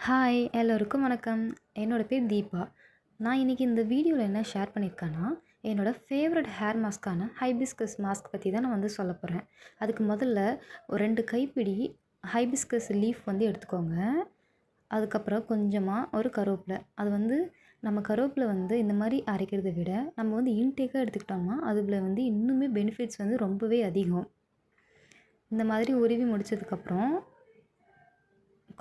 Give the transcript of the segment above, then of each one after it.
Hi எல்லோருக்கும் வணக்கம். என்னோட பேர் தீபா. நான் இன்றைக்கி இந்த வீடியோவில் என்ன ஷேர் பண்ணியிருக்கேன்னா, என்னோடய ஃபேவரட் ஹேர் மாஸ்க்கான ஹைபிஸ்கஸ் மாஸ்க் பற்றி தான் நான் சொல்ல போகிறேன். அதுக்கு முதல்ல ஒரு 2 கைப்பிடி ஹைபிஸ்கஸ் லீஃப் எடுத்துக்கோங்க. அதுக்கப்புறம் கொஞ்சமாக ஒரு கருவேப்பிலை. அது நம்ம கருவேப்பிலை இந்த மாதிரி அரைக்கிறத விட நம்ம இன்டேக்காக எடுத்துக்கிட்டோம்னா அதில் இன்னுமே பெனிஃபிட்ஸ் ரொம்பவே அதிகம். இந்த மாதிரி உருவி முடித்ததுக்கப்புறம்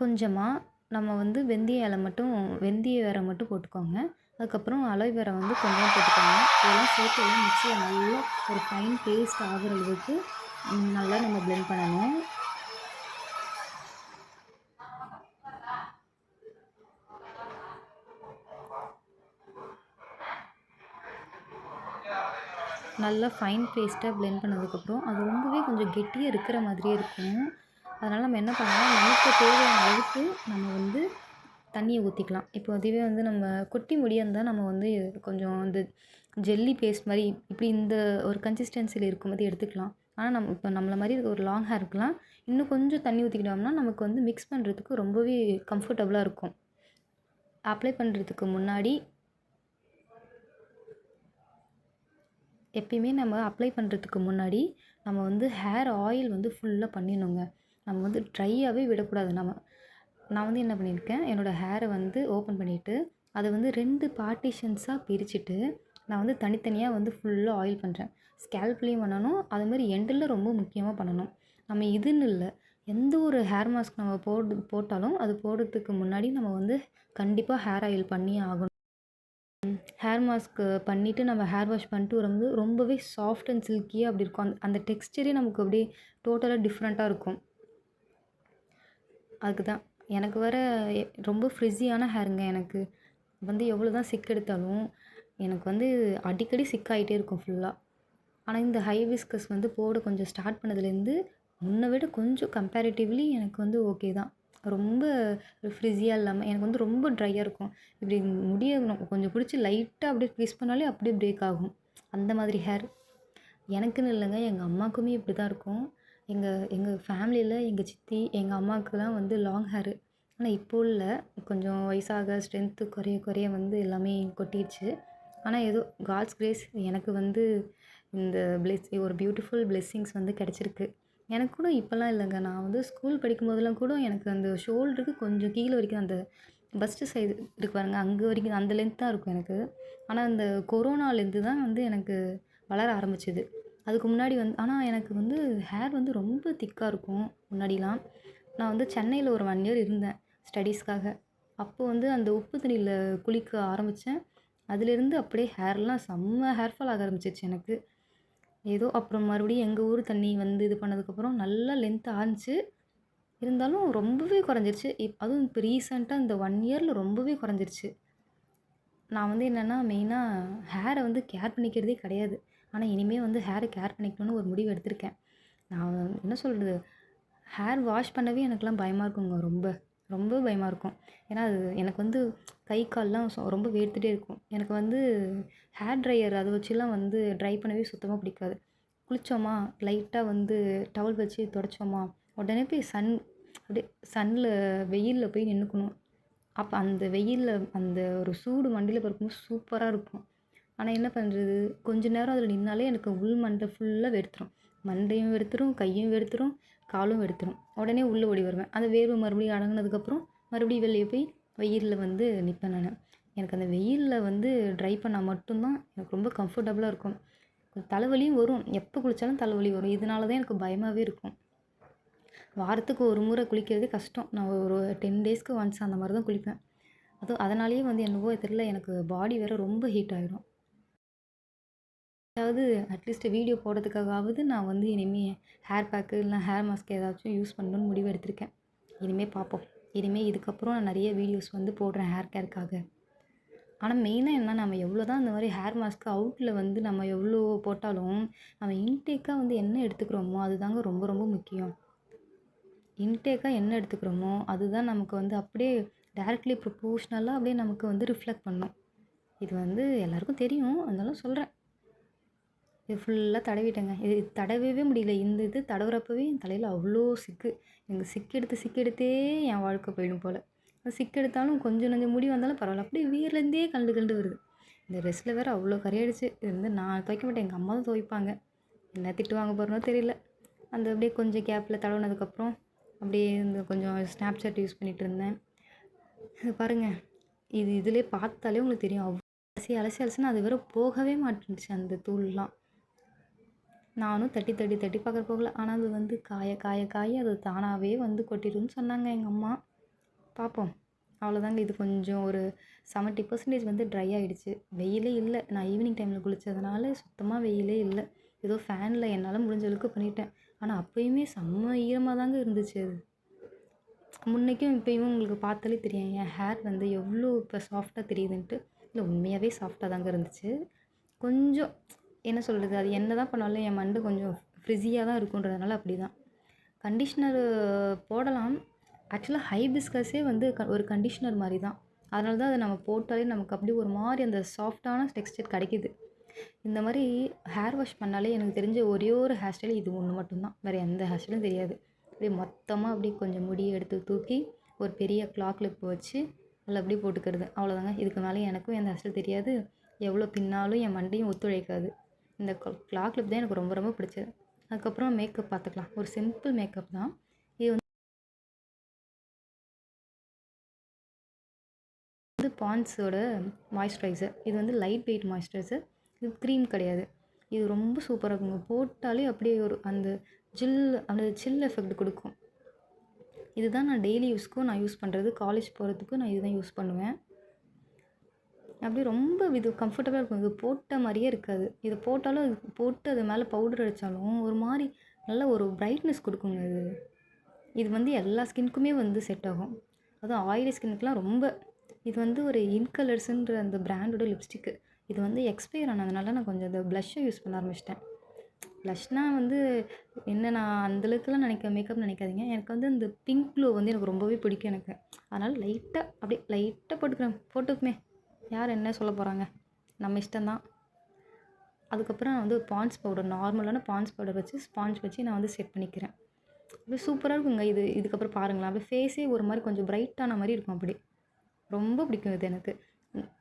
கொஞ்சமாக நம்ம வெந்தய இலை மட்டும் வெந்தய வேரை மட்டும் போட்டுக்கோங்க. அதுக்கப்புறம் அலோவேரா கொஞ்சம் போட்டுக்கோங்க. இதெல்லாம் சேர்த்து எல்லாம் மிக்ஸியில் நல்லா ஒரு ஃபைன் பேஸ்ட் ஆகிற அளவுக்கு நல்லா நம்ம பிளெண்ட் பண்ணணும். நல்லா ஃபைன் பேஸ்ட்டாக பிளெண்ட் பண்ணதுக்கப்புறம் அது ரொம்பவே கொஞ்சம் கெட்டியாக இருக்கிற மாதிரியே இருக்கும். அதனால் நம்ம என்ன பண்ணலாம், நமக்கு தேவையான அளவுக்கு நம்ம தண்ணியை ஊற்றிக்கலாம். இப்போ அதுவே நம்ம கொட்டி முடியாக இருந்தால் நம்ம கொஞ்சம் ஜெல்லி பேஸ்ட் மாதிரி இப்படி இந்த ஒரு கன்சிஸ்டன்சியில் இருக்கும்போது எடுத்துக்கலாம். ஆனால் இப்போ நம்மள மாதிரி ஒரு லாங் ஹேருக்குலாம் இன்னும் கொஞ்சம் தண்ணி ஊற்றிக்கிட்டோம்னா நமக்கு மிக்ஸ் பண்ணுறதுக்கு ரொம்பவே கம்ஃபர்டபுளாக இருக்கும். அப்ளை பண்ணுறதுக்கு முன்னாடி எப்பயுமே நம்ம அப்ளை பண்ணுறதுக்கு முன்னாடி நம்ம ஹேர் ஆயில் ஃபுல்லாக பண்ணிடணுங்க. நம்ம ட்ரையாகவே விடக்கூடாது. நான் என்ன பண்ணியிருக்கேன், என்னோடய ஹேரை ஓப்பன் பண்ணிவிட்டு அதை 2 பார்ட்டிஷன்ஸாக பிரிச்சுட்டு நான் தனித்தனியாக ஃபுல்லாக ஆயில் பண்ணுறேன். ஸ்கேல்ப்லேயும் பண்ணணும், அதுமாதிரி எண்டில் ரொம்ப முக்கியமாக பண்ணணும். நம்ம இதுன்னு இல்லை, எந்த ஒரு ஹேர் மாஸ்க் நம்ம போட்டாலும் அது போடுறதுக்கு முன்னாடி நம்ம கண்டிப்பாக ஹேர் ஆயில் பண்ணியே ஆகணும். ஹேர் மாஸ்க் பண்ணிவிட்டு நம்ம ஹேர் வாஷ் பண்ணிட்டு வரும்போது ரொம்பவே சாஃப்ட் அண்ட் சில்கியாக அப்படி இருக்கும். அந்த டெக்ஸ்சரே நமக்கு அப்படியே டோட்டலாக டிஃப்ரெண்ட்டாக இருக்கும். அதுக்கு தான் எனக்கு வர ரொம்ப ஃப்ரிஸியான ஹேருங்க. எனக்கு எவ்வளோ தான் சிக் எடுத்தாலும் எனக்கு அடிக்கடி சிக்காயிட்டே இருக்கும் ஃபுல்லாக. ஆனால் இந்த ஹைபிஸ்கஸ் போட கொஞ்சம் ஸ்டார்ட் பண்ணதுலேருந்து முன்னை விட கொஞ்சம் கம்பேரிட்டிவ்லி எனக்கு ஓகே தான். ரொம்ப ஃப்ரிஸியாக இல்லாமல் எனக்கு ரொம்ப ட்ரையாக இருக்கும். இப்படி முடிய கொஞ்சம் பிடிச்சி லைட்டாக அப்படியே ட்விஸ்ட் பண்ணாலே அப்படியே பிரேக் ஆகும். அந்த மாதிரி ஹேர் எனக்குன்னு இல்லைங்க, எங்கள் அம்மாவுக்குமே இப்படி தான் இருக்கும். எங்கள் ஃபேமிலியில் எங்கள் சித்தி எங்கள் அம்மாவுக்குலாம் லாங் ஹேரு. ஆனால் இப்போ இல்லை, கொஞ்சம் வயசாக ஸ்ட்ரென்த்து குறைய குறைய எல்லாமே கொட்டிடுச்சு. ஆனால் ஏதோ காட்ஸ் கிரேஸ் எனக்கு இந்த ஒரு பியூட்டிஃபுல் பிளெஸ்ஸிங்ஸ் கிடச்சிருக்கு. எனக்கு கூட இப்போல்லாம் இல்லைங்க, நான் ஸ்கூல் படிக்கும்போதெல்லாம் கூட எனக்கு அந்த ஷோல்டருக்கு கொஞ்சம் கீழே வரைக்கும் அந்த பஸ்ட்டு சைடு இருக்கு பாருங்க, அங்கே வரைக்கும் அந்த லென்த் தான் இருக்கும் எனக்கு. ஆனால் இந்த கொரோனாலேருந்து தான் எனக்கு வளர ஆரம்பிச்சிது. அதுக்கு முன்னாடி ஆனால் எனக்கு ஹேர் ரொம்ப திக்காக இருக்கும் முன்னாடிலாம். நான் சென்னையில் ஒரு 1 இயர் இருந்தேன் ஸ்டடீஸ்க்காக. அப்போது அந்த உப்பு தண்ணியில் குளிக்க ஆரம்பித்தேன். அதுலேருந்து அப்படியே ஹேர்லாம் செம்ம ஹேர் ஃபால் ஆக ஆரம்பிச்சிருச்சு எனக்கு. ஏதோ அப்புறம் மறுபடியும் எங்கள் ஊர் தண்ணி இது பண்ணதுக்கப்புறம் நல்லா லென்த் ஆணுச்சு. இருந்தாலும் ரொம்பவே குறைஞ்சிருச்சு. அதுவும் இப்போ ரீசெண்டாக இந்த 1 இயரில் ரொம்பவே குறைஞ்சிருச்சு. நான் என்னென்னா மெயினாக ஹேரை கேர் பண்ணிக்கிறதே கிடையாது. ஆனால் இனிமேல் ஹேரை கேர் பண்ணிக்கணும்னு ஒரு முடிவு எடுத்திருக்கேன். நான் என்ன சொல்கிறது, ஹேர் வாஷ் பண்ணவே எனக்கெலாம் பயமாக இருக்குங்க. ரொம்ப ரொம்ப பயமாக இருக்கும். ஏன்னா அது எனக்கு கை கால்லாம் ரொம்ப வேர்த்துட்டே இருக்கும். எனக்கு ஹேர் ட்ரையர் அதை வச்சுலாம் ட்ரை பண்ணவே சுத்தமாக பிடிக்காது. குளித்தோமா லைட்டாக டவல் வச்சு துடைச்சோமா உடனே போய் அப்படியே சன்னில் வெயிலில் போய் நின்றுக்கணும். அப்போ அந்த வெயிலில் அந்த ஒரு சூடு மண்டையில் பறக்கும்போது சூப்பராக இருக்கும். ஆனால் என்ன பண்ணுறது, கொஞ்ச நேரம் அதில் நின்னாலே எனக்கு உள் மண்டை ஃபுல்லாக வெறுத்துரும். மண்டையும் வெறுத்துரும், கையும் வெறுத்துரும், காலும் வெறுத்துரும். உடனே உள்ளே ஓடி வருவேன். அந்த வேர்வை மறுபடியும் அடங்கினதுக்கப்புறம் மறுபடியும் வெளியே போய் வெயிலில் நிற்பேன் நான். எனக்கு அந்த வெயிலில் ட்ரை பண்ணால் மட்டும்தான் எனக்கு ரொம்ப கம்ஃபர்டபுளாக இருக்கும். தலைவலியும் வரும், எப்போ குளித்தாலும் தலைவலி வரும். இதனால தான் எனக்கு பயமாகவே இருக்கும். வாரத்துக்கு ஒரு முறை குளிக்கிறதே கஷ்டம். நான் ஒரு 10 டேஸ்க்கு ஒன்ஸ் அந்த மாதிரி தான் குளிப்பேன். அதனாலேயே என்னவோ தெரியல, எனக்கு பாடி வேறு ரொம்ப ஹீட் ஆகிடும். அதாவது அட்லீஸ்ட் வீடியோ போடுறதுக்காகவாவது நான் இனிமேல் ஹேர் பேக்கு இல்லை ஹேர் மாஸ்க் ஏதாச்சும் யூஸ் பண்ணணும்னு முடிவு எடுத்திருக்கேன். இனிமேல் பார்ப்போம். இனிமேல் இதுக்கப்புறம் நான் நிறைய வீடியோஸ் போடுறேன் ஹேர் கேருக்காக. ஆனால் மெயினாக என்ன, நம்ம எவ்வளோ தான் இந்த மாதிரி ஹேர் மாஸ்க்கு அவுட்டில் நம்ம எவ்வளோ போட்டாலும் நம்ம இன்டேக்காக என்ன எடுத்துக்கிறோமோ அதுதாங்க ரொம்ப ரொம்ப முக்கியம். இன்டேக்காக என்ன எடுத்துக்கிறோமோ அதுதான் நமக்கு அப்படியே டைரக்ட்லி ப்ரொபோஷ்னலாக அப்படியே நமக்கு ரிஃப்ளெக்ட் பண்ணும். இது எல்லாருக்கும் தெரியும், அதனால சொல்கிறேன். இது ஃபுல்லாக தடவிட்டேங்க. இது தடவவே முடியல. இந்த இது தடவுறப்பவே என் தலையில் அவ்வளோ சிக்கு. எனக்கு சிக்கு எடுத்தே என் வாழ்க்கை போயிடும் போல். சிக்கு எடுத்தாலும் கொஞ்சம் நஞ்சம் முடி வந்தாலும் பரவாயில்ல. அப்படியே வேர்லேருந்தே கழண்டு கழண்டு வருது. இந்த ட்ரெஸ்ஸில் வேறு அவ்வளோ கரையாயிடுச்சு. இது வந்து நான் துவைக்க மாட்டேன், எங்கள் அம்மா தான் துவைப்பாங்க. என்ன திட்டு வாங்க போகிறனோ தெரியல. அந்த அப்படியே கொஞ்சம் கேப்பில் தடவுனதுக்கப்புறம் அப்படியே இந்த கொஞ்சம் ஸ்னாப்சாட் யூஸ் பண்ணிகிட்டு இருந்தேன். இது பாருங்கள், இதிலே பார்த்தாலே உங்களுக்கு தெரியும். அலசி அலசி அலசினா அது வேற போகவே மாட்டேன்னுச்சு அந்த தூள்லாம். நானும் தட்டி தட்டி தட்டி பார்க்குற போகல. ஆனால் அது வந்து காய காய காய அது தானாகவே வந்து கொட்டிடும்னு சொன்னாங்க எங்கள் அம்மா. பார்ப்போம். அவ்வளோதாங்க. இது கொஞ்சம் ஒரு 70% வந்து ட்ரை ஆகிடுச்சு. வெயிலே இல்லை. நான் ஈவினிங் டைமில் குளித்ததுனால சுத்தமாக வெயிலே இல்லை. ஏதோ ஃபேனில் என்னால் முடிஞ்ச அளவுக்கு பண்ணிட்டேன். ஆனால் அப்போயுமே செம்ம ஈரமாக தாங்க இருந்துச்சு அது. முன்னைக்கும் இப்போயும் உங்களுக்கு பார்த்தாலே தெரியும் என் ஹேர் வந்து எவ்வளோ இப்போ சாஃப்டாக தெரியுதுன்ட்டு. இல்லை, உண்மையாகவே சாஃப்டாக தாங்க இருந்துச்சு. கொஞ்சம் என்ன சொல்கிறது, அது என்ன தான் பண்ணாலும் என் மண்டை கொஞ்சம் ஃப்ரிஸியாக தான் இருக்குன்றதுனால அப்படி தான். கண்டிஷ்னர் போடலாம். ஆக்சுவலாக ஹைபிஸ்கஸே வந்து ஒரு கண்டிஷ்னர் மாதிரி தான். அதனால தான் அதை நம்ம போட்டாலே நமக்கு அப்படியே ஒரு மாதிரி அந்த சாஃப்டான டெக்ஸ்டர் கிடைக்கிது. இந்த மாதிரி ஹேர் வாஷ் பண்ணாலே எனக்கு தெரிஞ்ச ஒரே ஒரு ஹேர் ஸ்டைல் இது ஒன்று மட்டும்தான். வேறு எந்த ஹேர் ஸ்டைலும் தெரியாது. அப்படியே மொத்தமாக அப்படியே கொஞ்சம் முடியை எடுத்து தூக்கி ஒரு பெரிய கிளாக் கிளிப் வச்சு அதில் அப்படியே போட்டுக்கிறது. அவ்வளோதாங்க. இதுக்கு மேலே எனக்கும் எந்த ஹேர் ஸ்டைல் தெரியாது. எவ்வளோ பின்னாலும் என் மண்டையும் ஒத்துழைக்காது. இந்த கிளாக் கிளிப் தான் எனக்கு ரொம்ப ரொம்ப பிடிச்சது. அதுக்கப்புறம் மேக்கப் பார்த்துக்கலாம். ஒரு சிம்பிள் மேக்கப் தான். இது வந்து பாண்ட்ஸோட மாய்ஸ்சரைசர். இது வந்து லைட் வெயிட் மாய்ஸ்சரைசர். இது க்ரீம் கிடையாது. இது ரொம்ப சூப்பராக இருக்குங்க. போட்டாலே அப்படியே ஒரு அந்த அந்த சில் எஃபெக்ட் கொடுக்கும். இதுதான் நான் டெய்லி யூஸ்க்கும் நான் யூஸ் பண்ணுறது. காலேஜ் போகிறதுக்கும் நான் இதுதான் யூஸ் பண்ணுவேன். அப்படியே ரொம்ப இது கம்ஃபர்டபுளாக இருக்கும். இது போட்ட மாதிரியே இருக்காது. இதை போட்டாலும் அது போட்டு அது மேலே பவுடர் அடித்தாலும் ஒரு மாதிரி நல்ல ஒரு பிரைட்னஸ் கொடுக்குங்க இது. இது வந்து எல்லா ஸ்கின்க்குமே வந்து செட் ஆகும். அதுவும் ஆயிலி ஸ்கின்னுக்குலாம் ரொம்ப. இது வந்து ஒரு இன்கலர்ஸுன்ற அந்த பிராண்டோட லிப்ஸ்டிக்கு. இது வந்து எக்ஸ்பயர் ஆனதுனால நான் கொஞ்சம் இந்த ப்ளஷ்ஷை யூஸ் பண்ண ஆரம்பிச்சிட்டேன். ப்ளஷ்னால் வந்து என்ன, நான் அந்தளவுக்குலாம் மேக்கப் நினைக்காதீங்க. எனக்கு வந்து இந்த பிங்க் க்ளோ வந்து எனக்கு ரொம்பவே பிடிக்கும் எனக்கு. அதனால் லைட்டாக அப்படியே லைட்டாக போட்டுக்குமே. யார் என்ன சொல்ல போகிறாங்க, நம்ம இஷ்டம்தான். அதுக்கப்புறம் நான் வந்து பாண்ட்ஸ் பவுடர், நார்மலான பாண்ட்ஸ் பவுடர் வச்சு ஸ்பாஞ்ச் வச்சு நான் வந்து செட் பண்ணிக்கிறேன். அப்படியே சூப்பராக இருக்குங்க. இதுக்கப்புறம் பாருங்களேன், அப்படியே ஃபேஸே ஒரு மாதிரி கொஞ்சம் பிரைட்டான மாதிரி இருக்கும். அப்படி ரொம்ப பிடிக்கும் இது எனக்கு.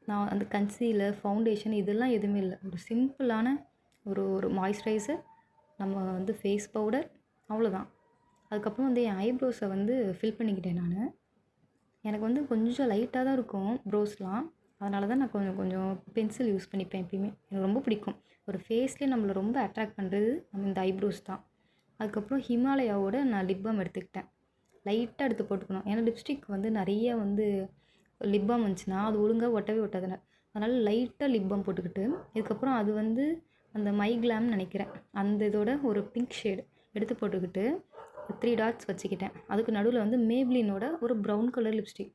நான் அந்த கன்சீலர், ஃபவுண்டேஷன் இதெல்லாம் எதுவுமே இல்லை. ஒரு சிம்பிளான ஒரு மாய்ஸ்சரைசர், நம்ம வந்து ஃபேஸ் பவுடர், அவ்வளோதான். அதுக்கப்புறம் வந்து என் ஐப்ரோஸை வந்து ஃபில் பண்ணிக்கிட்டேன் நான். எனக்கு வந்து கொஞ்சம் லைட்டாக தான் இருக்கும் ப்ரோஸ்லாம். அதனால தான் நான் கொஞ்சம் கொஞ்சம் பென்சில் யூஸ் பண்ணிப்பேன் எப்பயுமே. எனக்கு ரொம்ப பிடிக்கும். ஒரு ஃபேஸ்லேயே நம்மளை ரொம்ப அட்ராக்ட் பண்ணுறது நம்ம இந்த ஐப்ரோஸ் தான். அதுக்கப்புறம் ஹிமாலயாவோட நான் லிப் பாம் எடுத்துக்கிட்டேன். லைட்டாக எடுத்து போட்டுக்கணும். ஏன்னா லிப்ஸ்டிக் வந்து நிறைய வந்து லிப் பாம் வந்துச்சுன்னா அது ஒழுங்காக ஒட்டவே ஒட்டாதுங்க. அதனால் லைட்டாக லிப் பாம் போட்டுக்கிட்டு, இதுக்கப்புறம் அது வந்து அந்த மை கிளாம்னு நினைக்கிறேன், அந்த இதோட ஒரு பிங்க் ஷேடு எடுத்து போட்டுக்கிட்டு 3 டாட்ஸ் வச்சுக்கிட்டேன். அதுக்கு நடுவில் வந்து மேப்ளினோட ஒரு ப்ரௌன் கலர் லிப்ஸ்டிக்.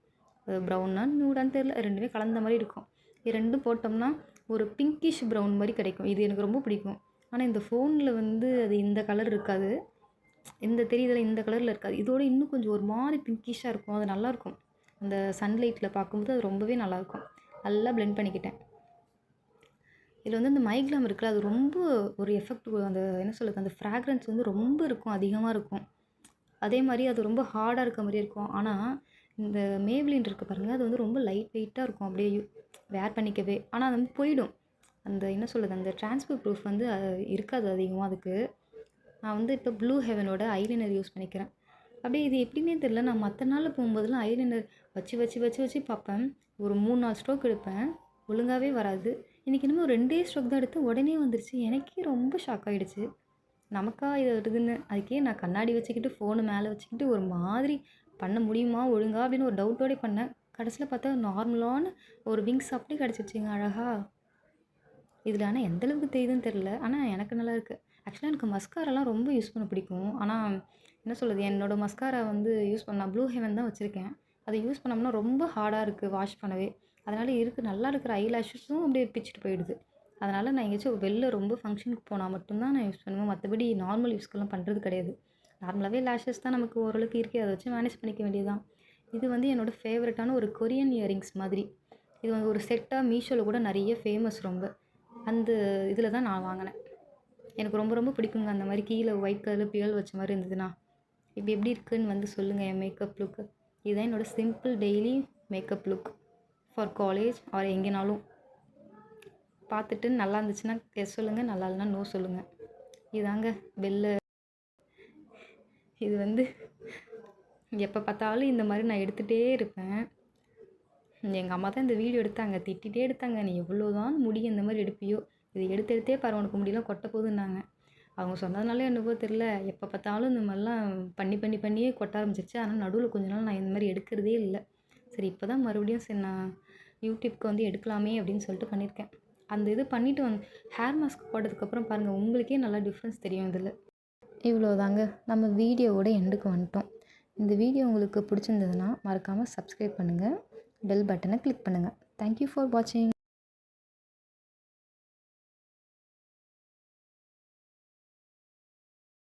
ப்ரௌன்னா நியூடான்னு தெரியல, ரெண்டுமே கலந்த மாதிரி இருக்கும். இது ரெண்டும் போட்டோம்னா ஒரு பிங்கிஷ் ப்ரௌன் மாதிரி கிடைக்கும். இது எனக்கு ரொம்ப பிடிக்கும். ஆனால் இந்த ஃபோனில் வந்து அது இந்த கலர் இருக்காது. இந்த தெரியுதில் இந்த கலரில் இருக்காது. இதோட இன்னும் கொஞ்சம் ஒரு மாதிரி பிங்கிஷாக இருக்கும். அது நல்லாயிருக்கும். அந்த சன்லைட்டில் பார்க்கும்போது அது ரொம்பவே நல்லாயிருக்கும். நல்லா பிளெண்ட் பண்ணிக்கிட்டேன். இதில் வந்து இந்த மைக்லாம் இருக்குல்ல, அது ரொம்ப ஒரு எஃபெக்ட், அந்த என்ன சொல்கிறது, அந்த ஃப்ராக்ரன்ஸ் வந்து ரொம்ப இருக்கும், அதிகமாக இருக்கும். அதே மாதிரி அது ரொம்ப ஹார்டாக இருக்க மாதிரி இருக்கும். ஆனால் இந்த மேப்ளின் இருக்குது பாருங்கள், அது வந்து ரொம்ப லைட் வெயிட்டாக இருக்கும். அப்படியே வேர் பண்ணிக்கவே. ஆனால் அது வந்து போயிடும். அந்த என்ன சொல்கிறது, அந்த ட்ரான்ஸ்ஃபர் ப்ரூஃப் வந்து இருக்காது அதிகமாக அதுக்கு. நான் வந்து இப்போ ப்ளூ ஹெவனோட ஐலைனர் யூஸ் பண்ணிக்கிறேன். அப்படியே இது எப்படின்னே தெரியல, நான் மற்ற நாளில் போகும்போதெல்லாம் ஐலைனர் வச்சு வச்சு வச்சு வச்சு பார்ப்பேன். ஒரு 3-4 ஸ்ட்ரோக் எடுப்பேன், ஒழுங்காகவே வராது. இன்றைக்கி இன்னமும் 2 ஸ்ட்ரோக் தான் எடுத்து உடனே வந்துருச்சு. எனக்கே ரொம்ப ஷாக் ஆகிடுச்சு. நமக்கா இது வருதுன்னு. அதுக்கே நான் கண்ணாடி வச்சுக்கிட்டு ஃபோனு மேலே வச்சுக்கிட்டு ஒரு மாதிரி பண்ண முடியுமா ஒழுங்கா அப்படின்னு ஒரு டவுட்டோடே பண்ணேன். கடைசியில் பார்த்தா நார்மலான ஒரு விங்ஸ் அப்படியே கிடச்சிருச்சிங்க அழகாக. இதில் ஆனால் எந்தளவுக்கு தெரியுதுன்னு தெரில, ஆனால் எனக்கு நல்லா இருக்குது. ஆக்சுவலாக எனக்கு மஸ்காராலாம் ரொம்ப யூஸ் பண்ண பிடிக்கும். ஆனால் என்ன சொல்கிறது, என்னோடய மஸ்காரா வந்து யூஸ் பண்ண ப்ளூ ஹெவன் தான் வச்சுருக்கேன். அதை யூஸ் பண்ணோம்னா ரொம்ப ஹார்டாக இருக்குது வாஷ் பண்ணவே. அதனால் நல்லா இருக்கிற ஐலாஷஸும் அப்படியே பிச்சுட்டு போயிடுது. அதனால் நான் எங்கேயாச்சும் வெளில ரொம்ப ஃபங்க்ஷனுக்கு போனால் மட்டும்தான் நான் யூஸ் பண்ணுவேன். மற்றபடி நார்மல் யூஸ்க்கெல்லாம் பண்ணுறது கிடையாது. நார்மலாகவே லேஷஸ் தான் நமக்கு ஓரளவுக்கு இருக்குது, அதை வச்சு மேனேஜ் பண்ணிக்க வேண்டியது தான். இது வந்து என்னோடய ஃபேவரட்டான ஒரு கொரியன் இயரிங்ஸ் மாதிரி. இது வந்து ஒரு செட்டாக மீஷோவில் கூட நிறைய ஃபேமஸ் ரொம்ப. அந்த இதில் தான் நான் வாங்கினேன். எனக்கு ரொம்ப ரொம்ப பிடிக்குங்க அந்த மாதிரி கீழே ஒயிட் கலரில் பியல் வச்ச மாதிரி இருந்ததுன்னா. இப்போ எப்படி இருக்குதுன்னு வந்து சொல்லுங்கள் என் மேக்கப் லுக்கு. இதுதான் என்னோடய simple daily makeup look for college or எங்கேனாலும். பார்த்துட்டு நல்லா இருந்துச்சுன்னா எஸ் சொல்லுங்கள், நல்லா இல்லைன்னா நோ சொல்லுங்கள். இதாங்க வெளில இது வந்து எப்போ பார்த்தாலும் இந்த மாதிரி நான் எடுத்துகிட்டே இருப்பேன். எங்கள் அம்மா தான் இந்த வீடியோ எடுத்தாங்க, திட்டிகிட்டே எடுத்தாங்க. நீ எவ்வளோ தான் முடி இந்த மாதிரி எடுப்பியோ, இது எடுத்தே பாரு உனக்கு முடியெல்லாம் கொட்ட போகுதுன்னாங்க. அவங்க சொன்னதுனால என்னவோ தெரில, எப்போ பார்த்தாலும் இந்த மாதிரிலாம் பண்ணியே கொட்ட ஆரம்பிச்சிருச்சு. ஆனால் நடுவில் கொஞ்ச நாள் நான் இந்த மாதிரி எடுக்கிறதே இல்லை. சரி இப்போ தான் மறுபடியும் சரி நான் யூடியூப்க்கு வந்து எடுக்கலாமே அப்படின்னு சொல்லிட்டு பண்ணியிருக்கேன். அந்த இது பண்ணிவிட்டு ஹேர் மாஸ்க் போட்டதுக்கப்புறம் பாருங்கள், உங்களுக்கே நல்லா டிஃப்ரென்ஸ் தெரியும் இதில். இவ்வளோதாங்க, நம்ம வீடியோவோட எண்டுக்கு வந்துட்டோம். இந்த வீடியோ உங்களுக்கு பிடிச்சிருந்ததுன்னா மறக்காமல் சப்ஸ்கிரைப் பண்ணுங்கள், பெல் பட்டனை கிளிக் பண்ணுங்கள். தேங்க்யூ ஃபார் வாட்சிங்.